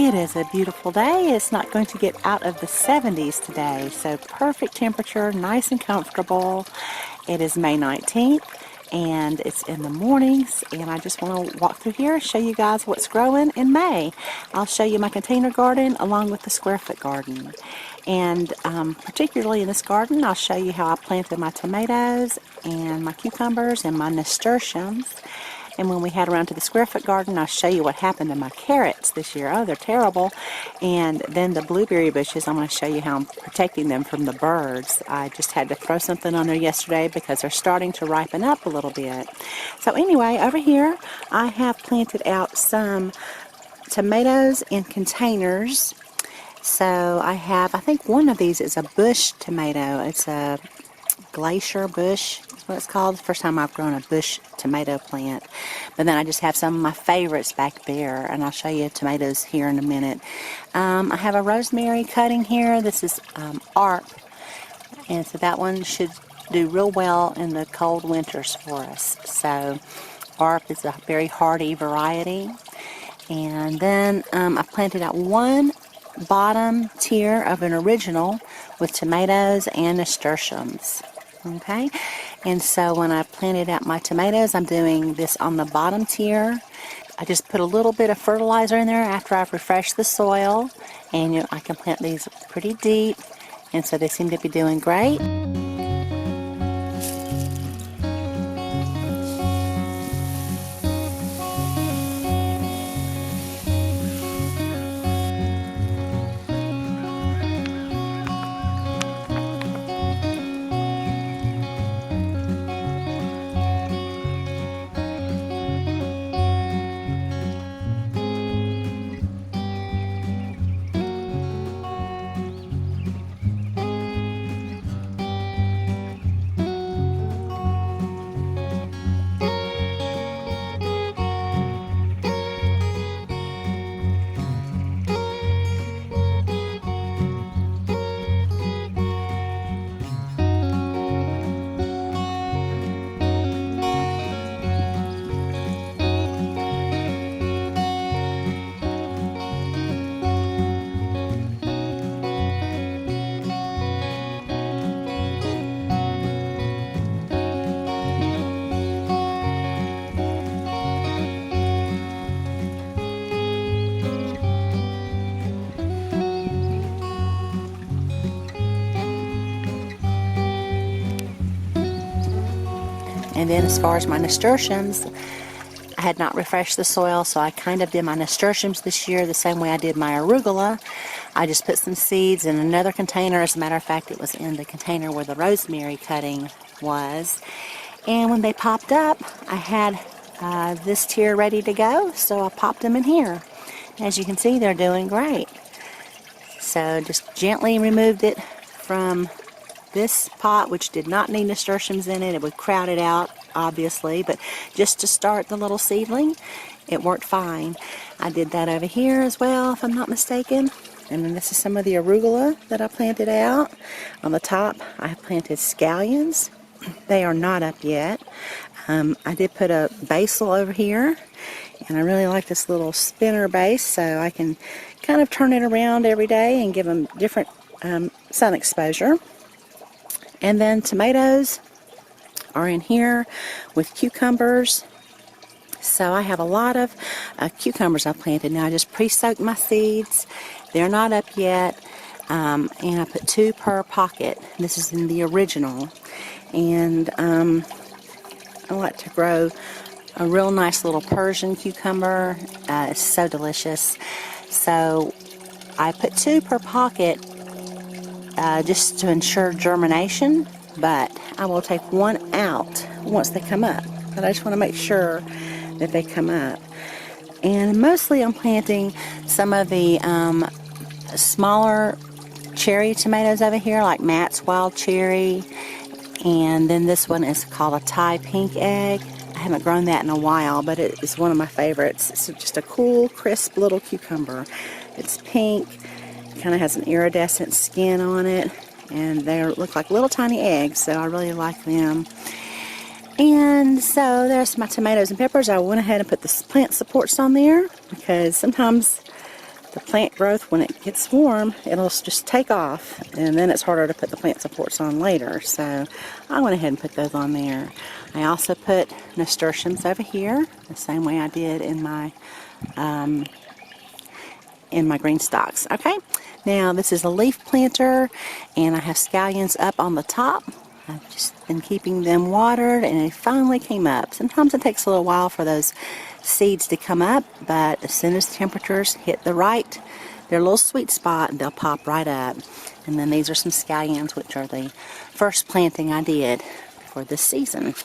It is a beautiful day. It's not going to get out of the 70s today, so perfect temperature, nice and comfortable. It is May 19th, and it's in the mornings, and I just want to walk through here and show you guys what's growing in May. I'll show you my container garden along with the square foot garden. And particularly in this garden, I'll show you how I planted my tomatoes and my cucumbers and my nasturtiums. And when we head around to the square foot garden, I'll show you what happened to my carrots this year. Oh, they're terrible. And then the blueberry bushes, I'm going to show you how I'm protecting them from the birds. I just had to throw something on there yesterday because they're starting to ripen up a little bit. So anyway, over here, I have planted out some tomatoes in containers. So I think one of these is a bush tomato. It's a glacier bush, is what it's called. The first time I've grown a bush tomato plant. But then I just have some of my favorites back there, and I'll show you tomatoes here in a minute. I have a rosemary cutting here. This is ARP, and so that one should do real well in the cold winters for us. So ARP is a very hardy variety. And then I planted out one bottom tier of an original with tomatoes and nasturtiums. Okay, and so when I planted out my tomatoes, I'm doing this on the bottom tier. I just put a little bit of fertilizer in there after I've refreshed the soil, and I can plant these pretty deep, and so they seem to be doing great. And then as far as my nasturtiums, I had not refreshed the soil, so I kind of did my nasturtiums this year the same way I did my arugula. I just put some seeds in another container. As a matter of fact, it was in the container where the rosemary cutting was. And when they popped up, I had this tier ready to go, so I popped them in here. As you can see, they're doing great. So just gently removed it from this pot, which did not need nasturtiums in it. It would crowd it out, obviously, but just to start the little seedling, it worked fine. I did that over here as well, if I'm not mistaken. And then this is some of the arugula that I planted out. On the top, I planted scallions. They are not up yet. I did put a basil over here, and I really like this little spinner base, so I can kind of turn it around every day and give them different sun exposure. And then tomatoes are in here with cucumbers. So I have a lot of cucumbers I planted. Now I just pre-soaked my seeds. They're not up yet. And I put 2 per pocket. This is in the original. And I like to grow a real nice little Persian cucumber. It's so delicious. So I put 2 per pocket just to ensure germination, but I will take 1 out once they come up. But I just want to make sure that they come up. And mostly I'm planting some of the smaller cherry tomatoes over here, like Matt's Wild Cherry, and then this one is called a Thai Pink Egg. I haven't grown that in a while, but it is one of my favorites. It's just a cool, crisp little cucumber. It's pink. Kind of has an iridescent skin on it, and they look like little tiny eggs, so I really like them. And so there's my tomatoes and peppers. I went ahead and put the plant supports on there because sometimes the plant growth, when it gets warm, it'll just take off, and then it's harder to put the plant supports on later. So I went ahead and put those on there. I also put nasturtiums over here, the same way I did in my green stalks. Okay, now this is a leaf planter, and I have scallions up on the top. I've just been keeping them watered, and they finally came up. Sometimes it takes a little while for those seeds to come up, but as soon as the temperatures hit their little sweet spot, they'll pop right up. And then these are some scallions, which are the first planting I did for this season.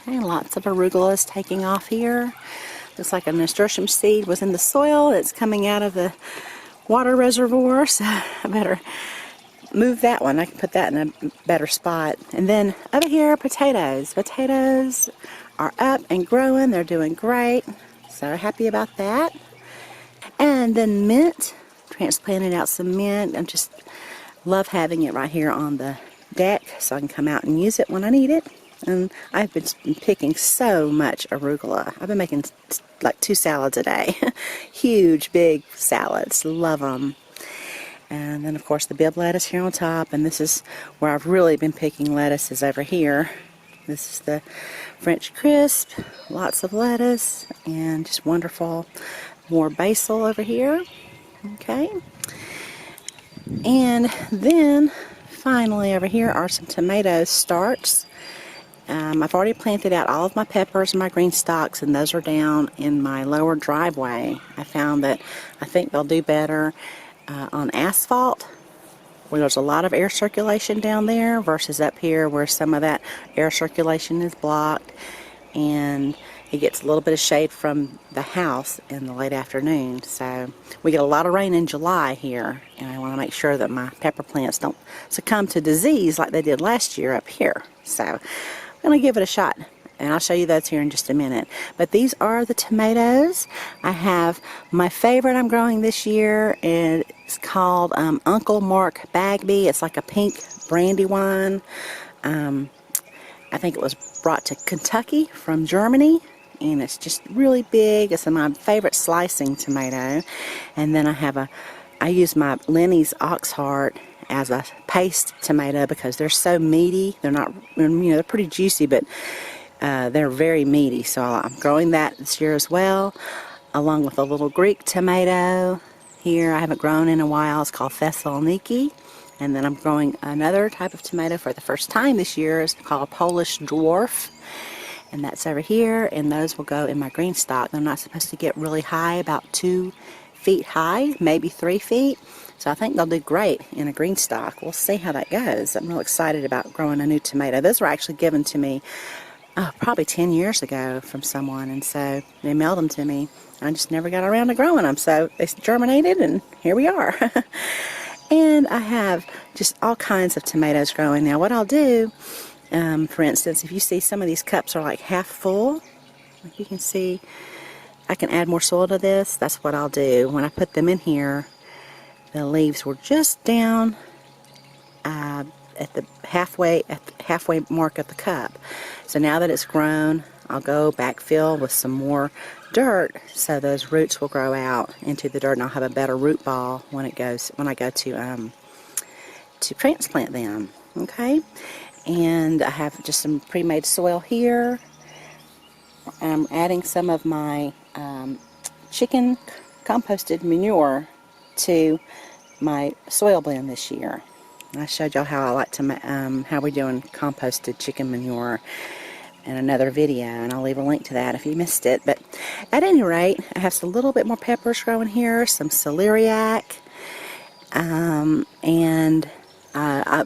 Okay, lots of arugulas taking off here. Looks like a nasturtium seed was in the soil. It's coming out of the water reservoir, so I better move that one. I can put that in a better spot. And then over here, potatoes. Potatoes are up and growing. They're doing great. So happy about that. And then mint. Transplanted out some mint. I just love having it right here on the deck so I can come out and use it when I need it. And I've been picking so much arugula. I've been making like 2 salads a day. Huge, big salads. Love them. And then, of course, the Bibb lettuce here on top. And this is where I've really been picking lettuce, is over here. This is the French crisp. Lots of lettuce and just wonderful. More basil over here. Okay. And then, finally, over here are some tomato starts. I've already planted out all of my peppers and my green stalks, and those are down in my lower driveway. I found that I think they'll do better on asphalt, where there's a lot of air circulation down there, versus up here where some of that air circulation is blocked, and it gets a little bit of shade from the house in the late afternoon. So we get a lot of rain in July here, and I want to make sure that my pepper plants don't succumb to disease like they did last year up here. So I'm going to give it a shot, and I'll show you those here in just a minute. But these are the tomatoes. I have my favorite I'm growing this year, and it's called Uncle Mark Bagby. It's like a pink brandy wine. I think it was brought to Kentucky from Germany, and it's just really big. It's my favorite slicing tomato. And then I use my Lenny's Oxheart as a paste tomato because they're so meaty. They're not, they're pretty juicy, but they're very meaty. So I'm growing that this year as well, along with a little Greek tomato here I haven't grown in a while. It's called Thessaloniki. And then I'm growing another type of tomato for the first time this year. It's called Polish Dwarf. And that's over here, and those will go in my green stalk. They're not supposed to get really high, about 2 feet high, maybe 3 feet. So I think they'll do great in a green stalk. We'll see how that goes. I'm real excited about growing a new tomato. Those were actually given to me probably 10 years ago from someone, and so they mailed them to me. I just never got around to growing them, so they germinated, and here we are. And I have just all kinds of tomatoes growing now. What I'll do, for instance, if you see some of these cups are like half full, like you can see, I can add more soil to this. That's what I'll do. When I put them in here, the leaves were just down at the halfway mark of the cup. So now that it's grown, I'll go backfill with some more dirt, so those roots will grow out into the dirt, and I'll have a better root ball when I go to transplant them. Okay, and I have just some pre-made soil here. I'm adding some of my chicken composted manure to my soil blend this year. I showed y'all how I like to how we're doing composted chicken manure in another video, and I'll leave a link to that if you missed it. But at any rate, I have a little bit more peppers growing here, some celeriac, and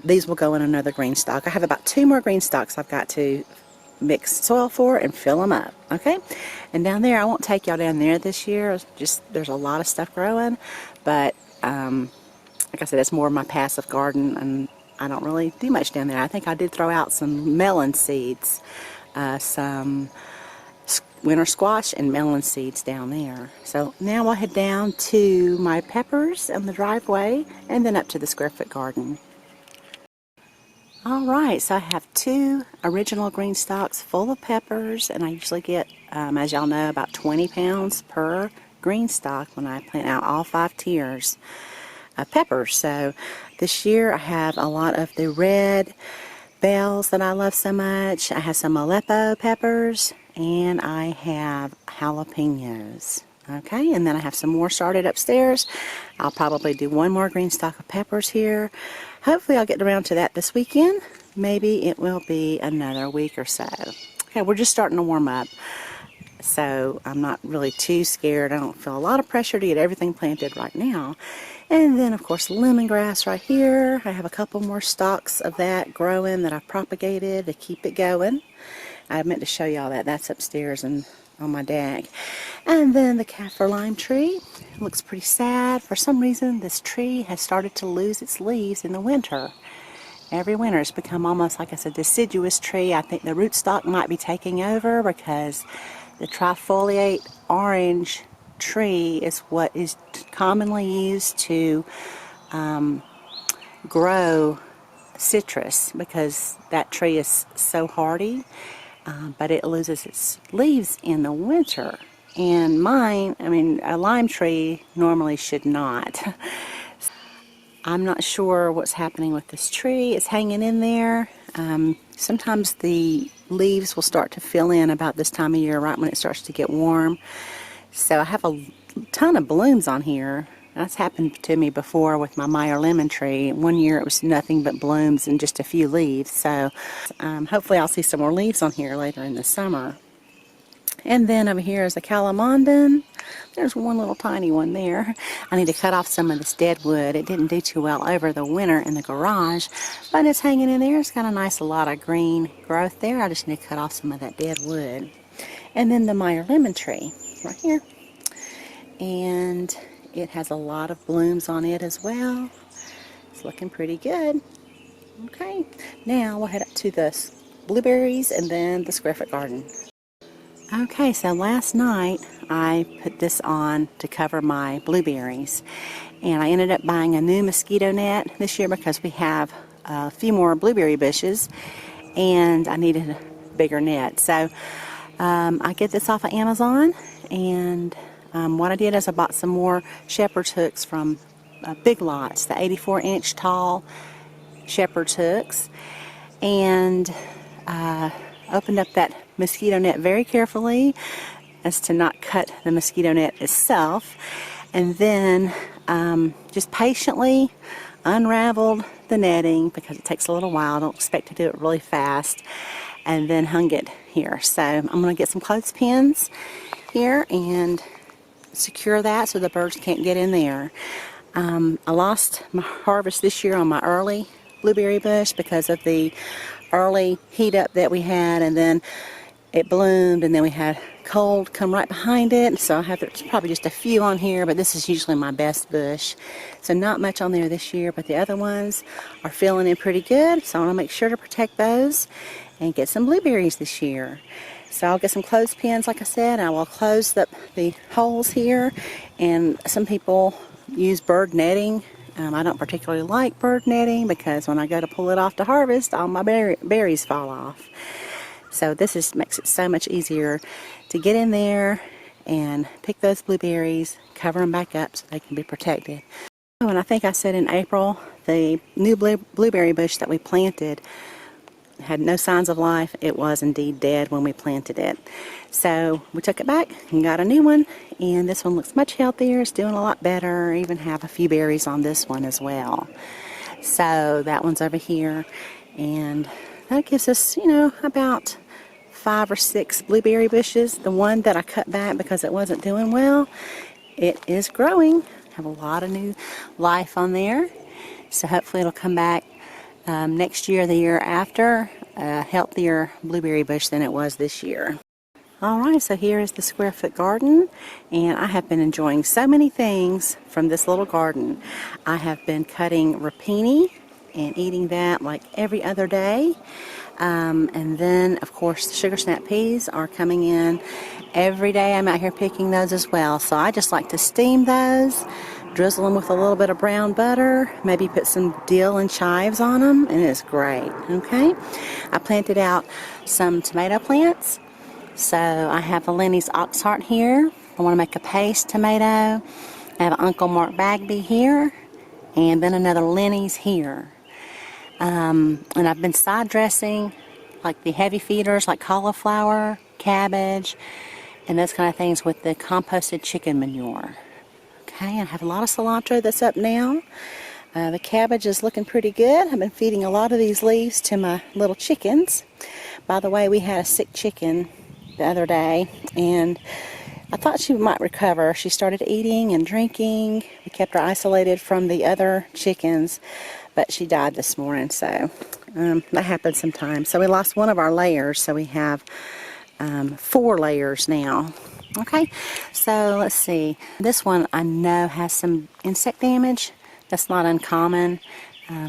these will go in another green stalk. I have about 2 more green stalks I've got to mix soil for and fill them up. Okay, and down there, I won't take y'all down there this year. There's a lot of stuff growing, but like I said, it's more of my passive garden, and I don't really do much down there. I think I did throw out some melon seeds, some winter squash and melon seeds down there. So now I'll head down to my peppers in the driveway, and then up to the square-foot garden. Alright, so I have 2 original green stalks full of peppers, and I usually get, as y'all know, about 20 pounds per GreenStalk when I plant out all 5 tiers of peppers. So this year I have a lot of the red bells that I love so much. I have some Aleppo peppers, and I have jalapenos. Okay, and then I have some more started upstairs. I'll probably do one more GreenStalk of peppers here. Hopefully I'll get around to that this weekend. Maybe it will be another week or so. Okay, we're just starting to warm up, so I'm not really too scared. I don't feel a lot of pressure to get everything planted right now. And then, of course, lemongrass right here. I have a couple more stalks of that growing that I've propagated to keep it going. I meant to show y'all that. That's upstairs and on my deck. And then the kaffir lime tree. It looks pretty sad. For some reason, this tree has started to lose its leaves in the winter. Every winter it's become almost like it's a deciduous tree. I think the rootstock might be taking over because the trifoliate orange tree is what is commonly used to grow citrus, because that tree is so hardy, but it loses its leaves in the winter. And mine, I mean, a lime tree normally should not. I'm not sure what's happening with this tree. It's hanging in there. Sometimes the leaves will start to fill in about this time of year, right when it starts to get warm. So I have a ton of blooms on here. That's happened to me before with my Meyer lemon tree. One year it was nothing but blooms and just a few leaves. So hopefully I'll see some more leaves on here later in the summer. And then over here is a calamondin. There's one little tiny one there. I need to cut off some of this dead wood. It didn't do too well over the winter in the garage, but it's hanging in there. It's got a lot of green growth there. I just need to cut off some of that dead wood. And then the Meyer lemon tree right here. And it has a lot of blooms on it as well. It's looking pretty good. Okay, now we'll head up to the blueberries and then the square foot garden. Okay, so last night I put this on to cover my blueberries, and I ended up buying a new mosquito net this year because we have a few more blueberry bushes and I needed a bigger net. So I get this off of Amazon, and what I did is I bought some more shepherd's hooks from Big Lots, the 84-inch tall shepherd's hooks, and opened up that mosquito net very carefully as to not cut the mosquito net itself, and then just patiently unraveled the netting because it takes a little while. I don't expect to do it really fast, and then hung it here. So I'm going to get some clothespins here and secure that so the birds can't get in there. I lost my harvest this year on my early blueberry bush because of the early heat up that we had, and then it bloomed, and then we had cold come right behind it. So I have probably just a few on here, but this is usually my best bush. So not much on there this year, but the other ones are filling in pretty good. So I want to make sure to protect those and get some blueberries this year. So I'll get some clothespins, like I said. I will close the holes here, and some people use bird netting. I don't particularly like bird netting because when I go to pull it off to harvest, all my berries fall off. So this makes it so much easier to get in there and pick those blueberries, cover them back up so they can be protected. Oh, and I think I said in April, the new blueberry bush that we planted had no signs of life. It was indeed dead when we planted it. So we took it back and got a new one, and this one looks much healthier. It's doing a lot better. I even have a few berries on this one as well. So that one's over here, and that gives us, about 5 or 6 blueberry bushes. The one that I cut back because it wasn't doing well, it is growing. Have a lot of new life on there. So hopefully it'll come back next year, the year after, a healthier blueberry bush than it was this year. Alright, so here is the square foot garden, and I have been enjoying so many things from this little garden. I have been cutting rapini and eating that like every other day. And then, of course, the sugar snap peas are coming in every day. I'm out here picking those as well. So I just like to steam those, drizzle them with a little bit of brown butter, maybe put some dill and chives on them, and it's great. Okay, I planted out some tomato plants. So I have a Lenny's oxheart here I want to make a paste tomato. I have Uncle Mark Bagby here, and then another Lenny's here. And I've been side dressing like the heavy feeders like cauliflower, cabbage, and those kind of things with the composted chicken manure. Okay, I have a lot of cilantro that's up now. The cabbage is looking pretty good. I've been feeding a lot of these leaves to my little chickens. By the way, we had a sick chicken the other day, and I thought she might recover. She started eating and drinking. We kept her isolated from the other chickens, but she died this morning, so that happens sometimes. So we lost one of our layers, so we have 4 layers now. Okay, so let's see. This one I know has some insect damage. That's not uncommon.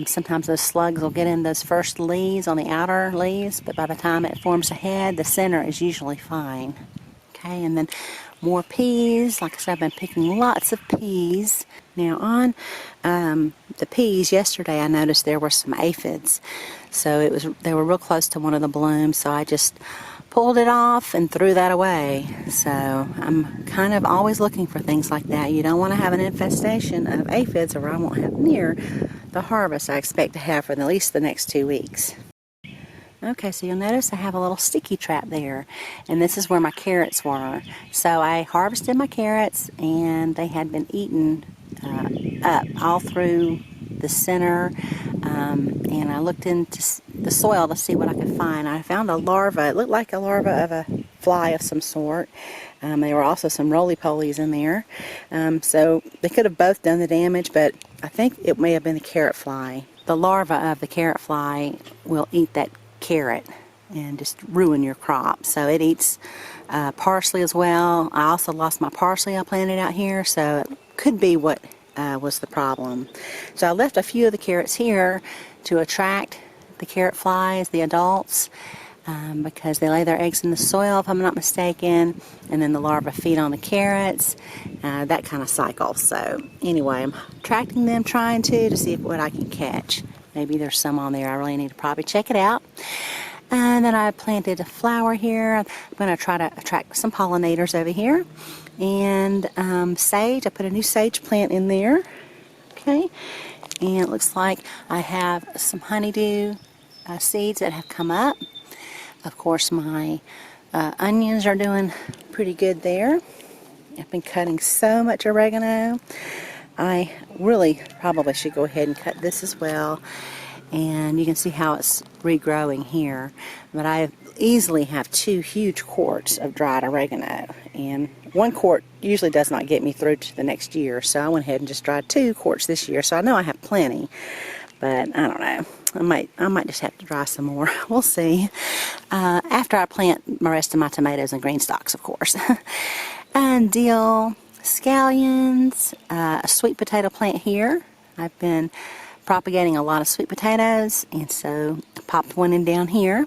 Sometimes those slugs will get in those first leaves on the outer leaves, but by the time it forms a head, the center is usually fine. Okay, and then more peas. Like I said, I've been picking lots of peas. Now on the peas yesterday, I noticed there were some aphids. So they were real close to one of the blooms, so I just pulled it off and threw that away. So I'm kind of always looking for things like that. You don't want to have an infestation of aphids, or I won't have near the harvest I expect to have for at least the next 2 weeks. Okay, so you'll notice I have a little sticky trap there, and this is where my carrots were. So I harvested my carrots, and they had been eaten up all through the center, and I looked into the soil to see what I could find. I found a larva. It looked like a larva of a fly of some sort. There were also some roly-polies in there. So they could have both done the damage, but I think it may have been the carrot fly. The larva of the carrot fly will eat that carrot and just ruin your crop. So it eats parsley as well. I also lost my parsley I planted out here, so it could be what was the problem. So I left a few of the carrots here to attract the carrot flies, the adults, because they lay their eggs in the soil, if I'm not mistaken, and then the larvae feed on the carrots, that kind of cycle. So anyway, I'm attracting them, trying to see what I can catch. Maybe there's some on there. I really need to probably check it out. And then I planted a flower here. I'm going to try to attract some pollinators over here. And sage, I put a new sage plant in there. Okay, and it looks like I have some honeydew seeds that have come up. Of course, my onions are doing pretty good there. I've been cutting so much oregano. I really probably should go ahead and cut this as well. And you can see how it's regrowing here. But I easily have 2 huge quarts of dried oregano. And 1 quart usually does not get me through to the next year. So I went ahead and just dried 2 quarts this year. So I know I have plenty. But I don't know. I might just have to dry some more. We'll see. After I plant my rest of my tomatoes and GreenStalks, of course. And dill, scallions, a sweet potato plant here. I've been propagating a lot of sweet potatoes, and so I popped one in down here.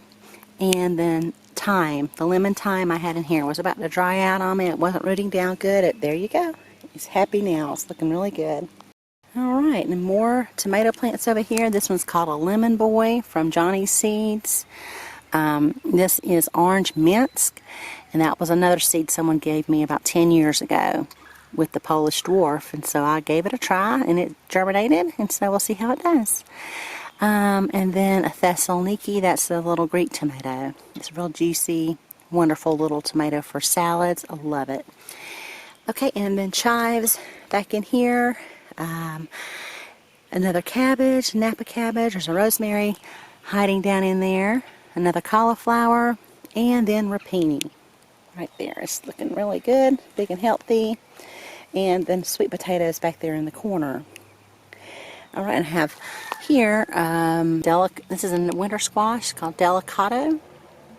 And then thyme, the lemon thyme I had in here was about to dry out on me. It wasn't rooting down good. There you go. It's happy now. It's looking really good. Alright, and more tomato plants over here. This one's called a Lemon Boy from Johnny's Seeds. This is orange minsk, and that was another seed someone gave me about 10 years ago with the Polish dwarf, and so I gave it a try, and it germinated, and so we'll see how it does. And then a Thessaloniki, that's a little Greek tomato. It's a real juicy, wonderful little tomato for salads. I love it. Okay, and then chives back in here. Another cabbage, Napa cabbage. There's a rosemary hiding down in there. Another cauliflower, and then rapini right there. It's looking really good, big and healthy. And then sweet potatoes back there in the corner. All right, and I have here this is a winter squash called Delicato.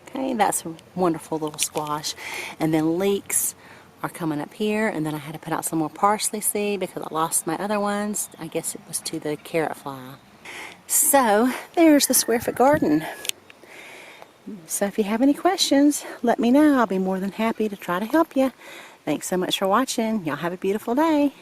Okay, that's a wonderful little squash. And then leeks are coming up here, and then I had to put out some more parsley seed because I lost my other ones. I guess it was to the carrot fly. So there's the square foot garden. So if you have any questions, let me know. I'll be more than happy to try to help you. Thanks so much for watching. Y'all have a beautiful day.